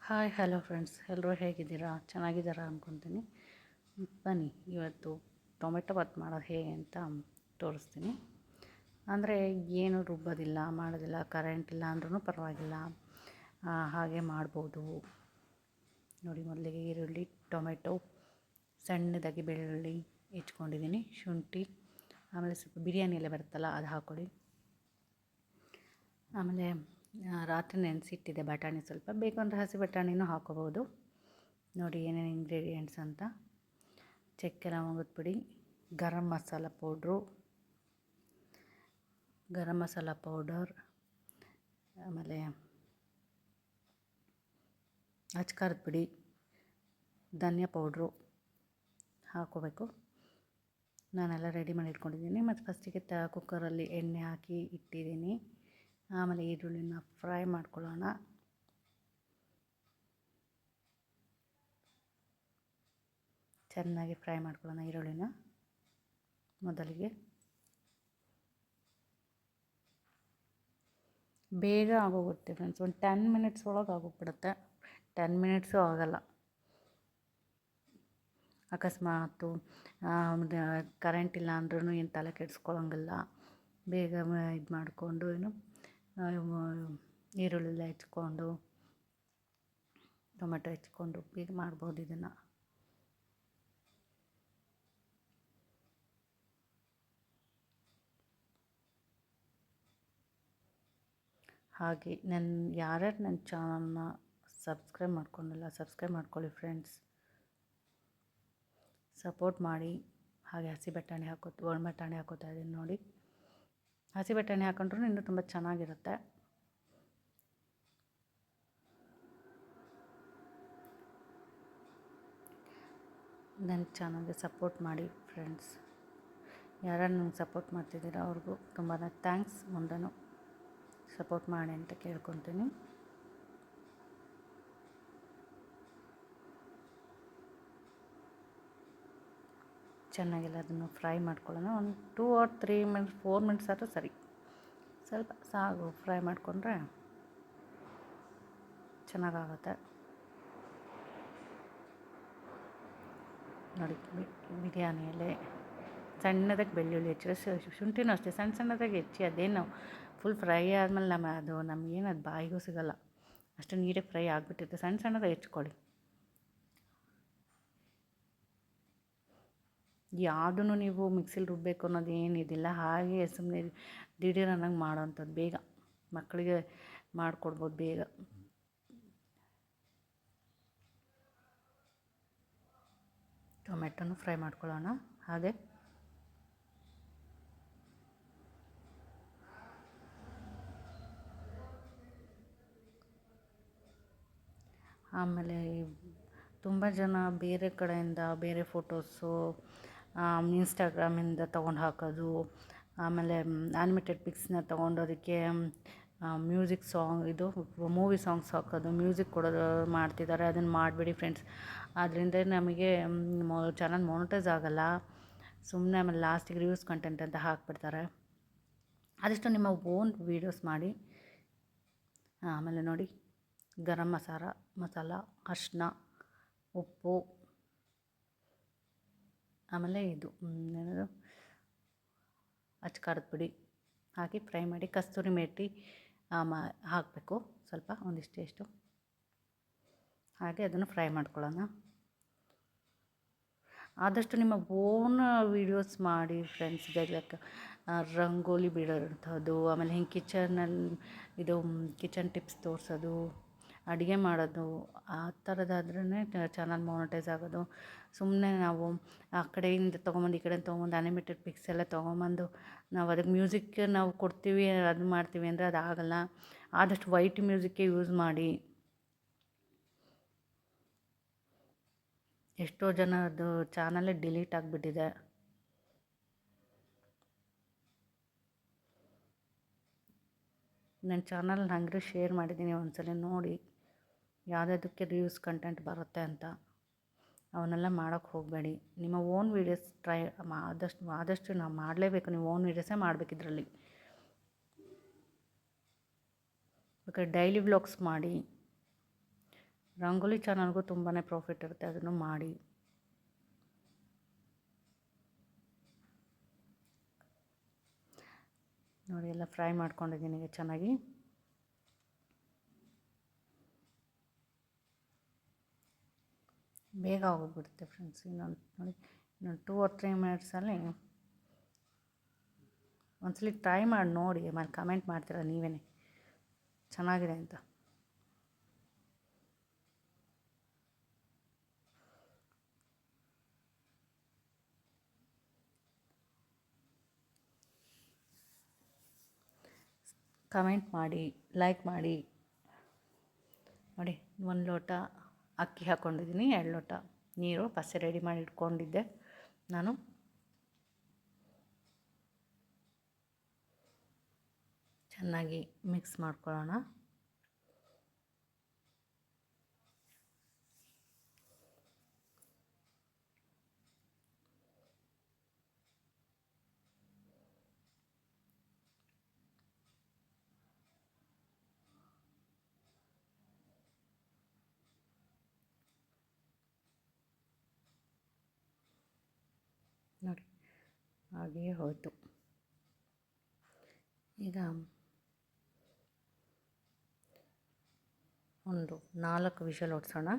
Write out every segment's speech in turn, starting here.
Hi hello friends, ಎಲ್ಲರೂ ಹೇಗಿದ್ದೀರಾ? ಚೆನ್ನಾಗಿದ್ದೀರಾ ಅಂದ್ಕೊತೀನಿ. ಬನ್ನಿ ಇವತ್ತು ಟೊಮೆಟೊ ಬಾತ್ ಮಾಡೋದು ಹೇಗೆ ಅಂತ ತೋರಿಸ್ತೀನಿ. ಅಂದರೆ ಏನು ರುಬ್ಬೋದಿಲ್ಲ, ಮಾಡೋದಿಲ್ಲ, ಕರೆಂಟ್ ಇಲ್ಲ ಅಂದ್ರೂ ಪರವಾಗಿಲ್ಲ, ಹಾಗೆ ಮಾಡ್ಬೋದು. ನೋಡಿ, ಮೊದಲಿಗೆ ಈರುಳ್ಳಿ, ಟೊಮೆಟೊ, ಸಣ್ಣದಾಗಿ ಬೆಳ್ಳುಳ್ಳಿ ಹೆಚ್ಕೊಂಡಿದ್ದೀನಿ, ಶುಂಠಿ, ಆಮೇಲೆ ಸ್ವಲ್ಪ ಬಿರಿಯಾನಿ ಎಲ್ಲ ಬರುತ್ತಲ್ಲ ಅದು ಹಾಕ್ಕೊಳ್ಳಿ. ಆಮೇಲೆ ರಾತ್ರಿ ನೆನೆಸಿಟ್ಟಿದ್ದೆ ಬಟಾಣಿ, ಸ್ವಲ್ಪ ಬೇಕಂದ್ರೆ ಹಸಿ ಬಟಾಣಿನೂ ಹಾಕೋಬೋದು. ನೋಡಿ ಏನೇನು ಇಂಗ್ರೀಡಿಯೆಂಟ್ಸ್ ಅಂತ: ಚಕ್ಕೆ ಲವಂಗದ ಪುಡಿ, ಗರಂ ಮಸಾಲ ಪೌಡರ್, ಆಮೇಲೆ ಅಚ್ಕಾರದ ಪುಡಿ, ಧನಿಯಾ ಪೌಡ್ರು ಹಾಕೋಬೇಕು. ನಾನೆಲ್ಲ ರೆಡಿ ಮಾಡಿ ಇಟ್ಕೊಂಡಿದ್ದೀನಿ. ಮತ್ತು ಫಸ್ಟಿಗೆ ಕುಕ್ಕರಲ್ಲಿ ಎಣ್ಣೆ ಹಾಕಿ ಇಟ್ಟಿದ್ದೀನಿ. ಆಮೇಲೆ ಈರುಳ್ಳಿನ ಫ್ರೈ ಮಾಡ್ಕೊಳ್ಳೋಣ. ಚೆನ್ನಾಗಿ ಫ್ರೈ ಮಾಡ್ಕೊಳ್ಳೋಣ ಈರುಳ್ಳಿನ. ಮೊದಲಿಗೆ ಬೇಗ ಆಗೋಗುತ್ತೆ ಫ್ರೆಂಡ್ಸ್, ಒಂದು 10 ಮಿನಿಟ್ಸ್ ಒಳಗೆ ಆಗೋಗ್ಬಿಡುತ್ತೆ. 10 ಮಿನಿಟ್ಸು ಆಗೋಲ್ಲ. ಅಕಸ್ಮಾತು ಕರೆಂಟ್ ಇಲ್ಲ ಅಂದ್ರೂ ಏನು ತಲೆ ಕೆಡಿಸ್ಕೊಳ್ಳೋಂಗಿಲ್ಲ. ಬೇಗ ಇದು ಮಾಡಿಕೊಂಡು ಈರುಳ್ಳಿ ಹೆಚ್ಕೊಂಡು, ಟೊಮೆಟೊ ಹೆಚ್ಕೊಂಡು ಬೇಗ ಮಾಡ್ಬೋದು ಇದನ್ನು. ಹಾಗೆ ಯಾರ್ಯಾರು ನನ್ನ ಚಾನಲ್ನ ಸಬ್ಸ್ಕ್ರೈಬ್ ಮಾಡ್ಕೊಂಡಿಲ್ಲ, ಸಬ್ಸ್ಕ್ರೈಬ್ ಮಾಡ್ಕೊಳ್ಳಿ ಫ್ರೆಂಡ್ಸ್, ಸಪೋರ್ಟ್ ಮಾಡಿ. ಹಾಗೆ ಹಸಿ ಬಟಾಣಿ ಒಣ ಬಟಾಣಿ ಹಾಕೋತಾ ಇದ್ದೀನಿ ನೋಡಿ. ಹಸಿ ಬಟಾಣಿ ಹಾಕೊಂಡ್ರೂ ಇನ್ನೂ ತುಂಬ ಚೆನ್ನಾಗಿರುತ್ತೆ. ನನ್ನ ಚಾನಲ್ಗೆ ಸಪೋರ್ಟ್ ಮಾಡಿ ಫ್ರೆಂಡ್ಸ್. ಯಾರ್ಯಾರು ನನಗೆ ಸಪೋರ್ಟ್ ಮಾಡ್ತಿದ್ದೀರಾ ಅವ್ರಿಗೂ ತುಂಬಾ ಥ್ಯಾಂಕ್ಸ್. ಮುಂದೆನೂ ಸಪೋರ್ಟ್ ಮಾಡಿ ಅಂತ ಕೇಳ್ಕೊತೀನಿ. ಚೆನ್ನಾಗೆಲ್ಲ ಅದನ್ನು ಫ್ರೈ ಮಾಡ್ಕೊಳ್ಳೋಣ. ಒಂದು 2 or 3 ಮಿನಿಟ್ಸ್, 4 ಮಿನಿಟ್ಸ್ ಆದರೂ ಸರಿ, ಸ್ವಲ್ಪ ಸಾಗು ಫ್ರೈ ಮಾಡಿಕೊಂಡ್ರೆ ಚೆನ್ನಾಗಾಗುತ್ತೆ. ನೋಡಿ, ಬಿರಿಯಾನಿ ಎಲೆ, ಸಣ್ಣದಾಗಿ ಬೆಳ್ಳುಳ್ಳಿ ಹೆಚ್ಚಿ, ಶುಂಠಿನೂ ಅಷ್ಟೇ ಸಣ್ಣದಾಗಿ ಹೆಚ್ಚಿ, ಅದೇನು ಫುಲ್ ಫ್ರೈ ಆದಮೇಲೆ ನಮಗೇನು ಬಾಯಿಗೂ ಸಿಗೋಲ್ಲ, ಅಷ್ಟು ನೀಟಾಗಿ ಫ್ರೈ ಆಗಿಬಿಟ್ಟಿರುತ್ತೆ. ಸಣ್ಣದಾಗಿ ಹೆಚ್ಕೊಳ್ಳಿ. ಯಾವುದೂ ನೀವು ಮಿಕ್ಸಿಲಿ ರುಬ್ಬಬೇಕು ಅನ್ನೋದು ಏನಿದಿಲ್ಲ. ಹಾಗೆ ಸುಮ್ಮನೆ ದಿಢೀರನಾಗಿ ಮಾಡೋವಂಥದ್ದು, ಬೇಗ ಮಕ್ಕಳಿಗೆ ಮಾಡಿಕೊಡ್ಬೋದು ಬೇಗ. ಟೊಮೆಟೊನು ಫ್ರೈ ಮಾಡ್ಕೊಳ್ಳೋಣ. ಹಾಗೆ ಆಮೇಲೆ ತುಂಬ ಜನ ಬೇರೆ ಕಡೆಯಿಂದ ಬೇರೆ ಫೋಟೋಸು ಇನ್ಸ್ಟಾಗ್ರಾಮಿಂದ ತೊಗೊಂಡು ಹಾಕೋದು, ಆಮೇಲೆ ಆ್ಯನಿಮೇಟೆಡ್ ಪಿಕ್ಸ್ನ ತೊಗೊಂಡು ಅದಕ್ಕೆ ಮೂವಿ ಸಾಂಗ್ಸ್ ಹಾಕೋದು, ಮ್ಯೂಸಿಕ್ ಕೊಡೋದು ಮಾಡ್ತಿದ್ದಾರೆ. ಅದನ್ನು ಮಾಡಬೇಡಿ ಫ್ರೆಂಡ್ಸ್. ಅದರಿಂದ ನಮಗೆ ಚಾನಲ್ ಮಾನಿಟೈಸ್ ಆಗೋಲ್ಲ. ಸುಮ್ಮನೆ ಆಮೇಲೆ ಲಾಸ್ಟಿಗೆ ರಿವ್ಯೂಸ್ ಕಂಟೆಂಟ್ ಅಂತ ಹಾಕ್ಬಿಡ್ತಾರೆ. ಆದಷ್ಟು ನಿಮ್ಮ ಓನ್ ವೀಡಿಯೋಸ್ ಮಾಡಿ. ಆಮೇಲೆ ನೋಡಿ, ಗರಂ ಮಸಾಲ, ಅರಿಶಿನ, ಉಪ್ಪು, ಆಮೇಲೆ ಏನದು ಅಚ್ಕಾರದ ಪುಡಿ ಹಾಕಿ ಫ್ರೈ ಮಾಡಿ. ಕಸ್ತೂರಿ ಮೇಥಿ ಹಾಕಬೇಕು ಸ್ವಲ್ಪ, ಒಂದಿಷ್ಟು. ಹಾಗೆ ಅದನ್ನು ಫ್ರೈ ಮಾಡ್ಕೊಳ್ಳೋಣ. ಆದಷ್ಟು ನಿಮ್ಮ ಓನ್ ವೀಡಿಯೋಸ್ ಮಾಡಿ ಫ್ರೆಂಡ್ಸ್. ಲೈಕ್ ರಂಗೋಲಿ ಬಿಡೋಂಥದ್ದು, ಆಮೇಲೆ ಹಿಂಗೆ ಕಿಚನ್ ಟಿಪ್ಸ್ ತೋರಿಸೋದು, ಅಡುಗೆ ಮಾಡೋದು, ಆ ಥರದ್ದಾದ್ರೇ ಚಾನಲ್ ಮಾನಿಟೈಸ್ ಆಗೋದು. ಸುಮ್ಮನೆ ನಾವು ಆ ಕಡೆಯಿಂದ ತೊಗೊಂಬಂದು ಈ ಕಡೆಯಿಂದ ತೊಗೊಂಬಂದು ಆ್ಯನಿಮೇಟೆಡ್ ಪಿಕ್ಸ್ ಎಲ್ಲ ತೊಗೊಂಬಂದು ನಾವು ಅದಕ್ಕೆ ಮ್ಯೂಸಿಕ್ ನಾವು ಕೊಡ್ತೀವಿ, ಅದು ಮಾಡ್ತೀವಿ ಅಂದರೆ ಅದು ಆಗೋಲ್ಲ. ಆದಷ್ಟು ವೈಟ್ ಮ್ಯೂಸಿಕ್ಕೇ ಯೂಸ್ ಮಾಡಿ. ಎಷ್ಟೋ ಜನದ್ದು ಚಾನಲೇ ಡಿಲೀಟ್ ಆಗಿಬಿಟ್ಟಿದೆ. ನನ್ನ ಚಾನಲ್ ಹಂಗೆ ಶೇರ್ ಮಾಡಿದ್ದೀನಿ, ಒಂದ್ಸಲ ನೋಡಿ. ಯಾವುದಕ್ಕೆ ರಿವ್ಯೂಸ್ ಕಂಟೆಂಟ್ ಬರುತ್ತೆ ಅಂತ ಅವನ್ನೆಲ್ಲ ಮಾಡೋಕ್ಕೆ ಹೋಗಬೇಡಿ. ನಿಮ್ಮ ಓನ್ ವೀಡಿಯೋಸ್ ಆದಷ್ಟು ನಾವು ಮಾಡಲೇಬೇಕು. ನೀವು ಓನ್ ವೀಡಿಯೋಸೇ ಮಾಡಬೇಕು. ಇದರಲ್ಲಿ ಬೇಕಾದ್ರೆ ಡೈಲಿ ವ್ಲಾಗ್ಸ್ ಮಾಡಿ. ರಂಗೋಲಿ ಚಾನಲ್ಗೂ ತುಂಬಾ ಪ್ರಾಫಿಟ್ ಇರುತ್ತೆ, ಅದನ್ನು ಮಾಡಿ. ನೋಡಿ ಎಲ್ಲ ಫ್ರೈ ಮಾಡ್ಕೊಂಡಿದ್ದೀನಿ ಈಗ ಚೆನ್ನಾಗಿ. ಬೇಗ ಹೋಗ್ಬಿಡುತ್ತೆ ಫ್ರೆಂಡ್ಸ್. ಇನ್ನೊಂದು ನೋಡಿ, ಇನ್ನೊಂದು 2 or 3 ಮಿನಿಟ್ಸಲ್ಲಿ ಒಂದ್ಸಲಿ ಟ್ರೈ ಮಾಡಿ ನೋಡಿ, ಆಮೇಲೆ ಕಮೆಂಟ್ ಮಾಡ್ತೀರ ನೀವೇ ಚೆನ್ನಾಗಿದೆ ಅಂತ. ಕಮೆಂಟ್ ಮಾಡಿ, ಲೈಕ್ ಮಾಡಿ. ನೋಡಿ 1 ಲೋಟ ಅಕ್ಕಿ ಹಾಕ್ಕೊಂಡಿದ್ದೀನಿ, 2 ಲೋಟ ನೀರು ಪಸೆ ರೆಡಿ ಮಾಡಿ ಇಟ್ಕೊಂಡಿದ್ದೆ ನಾನು. ಚೆನ್ನಾಗಿ ಮಿಕ್ಸ್ ಮಾಡ್ಕೊಳ್ಳೋಣ. ನೋಡಿ ಹಾಗೆಯೇ ಹೋಯಿತು. ಈಗ ಒಂದು 4 ವಿಷಲ್ ಹೊಡ್ಸೋಣ.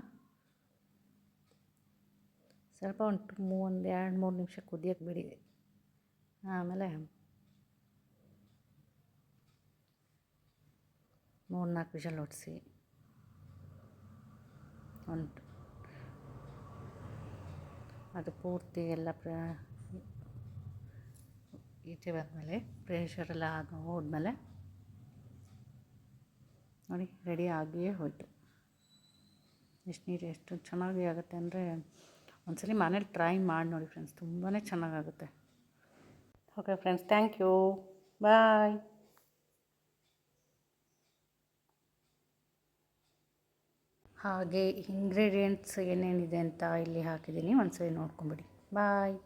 ಸ್ವಲ್ಪ ಒಂದು 2-3 ನಿಮಿಷ ಕುದಿಯೋಕ್ಕೆ ಬಿಡಿ. ಆಮೇಲೆ 3-4 ವಿಷಲ್ ಹೊಡಿಸಿ ಅದು ಪೂರ್ತಿ ಎಲ್ಲ ಈಚೆ ಬಂದಮೇಲೆ ಪ್ರೆಷರೆಲ್ಲ ಹೋದ್ಮೇಲೆ ನೋಡಿ ರೆಡಿ ಆಗಿಯೇ ಹೋಯಿತು. ಎಷ್ಟು ಚೆನ್ನಾಗಿ ಆಗುತ್ತೆ ಅಂದರೆ ಒಂದ್ಸಲಿ ಮನೇಲಿ ಟ್ರೈ ಮಾಡಿ ನೋಡಿ ಫ್ರೆಂಡ್ಸ್, ತುಂಬಾ ಚೆನ್ನಾಗಾಗುತ್ತೆ. ಓಕೆ ಫ್ರೆಂಡ್ಸ್, ಥ್ಯಾಂಕ್ ಯು, ಬಾಯ್. ಹಾಗೆ ಇಂಗ್ರೀಡಿಯೆಂಟ್ಸ್ ಏನೇನಿದೆ ಅಂತ ಇಲ್ಲಿ ಹಾಕಿದ್ದೀನಿ, ಒಂದ್ಸಲಿ ನೋಡ್ಕೊಂಬಿಡಿ. ಬಾಯ್.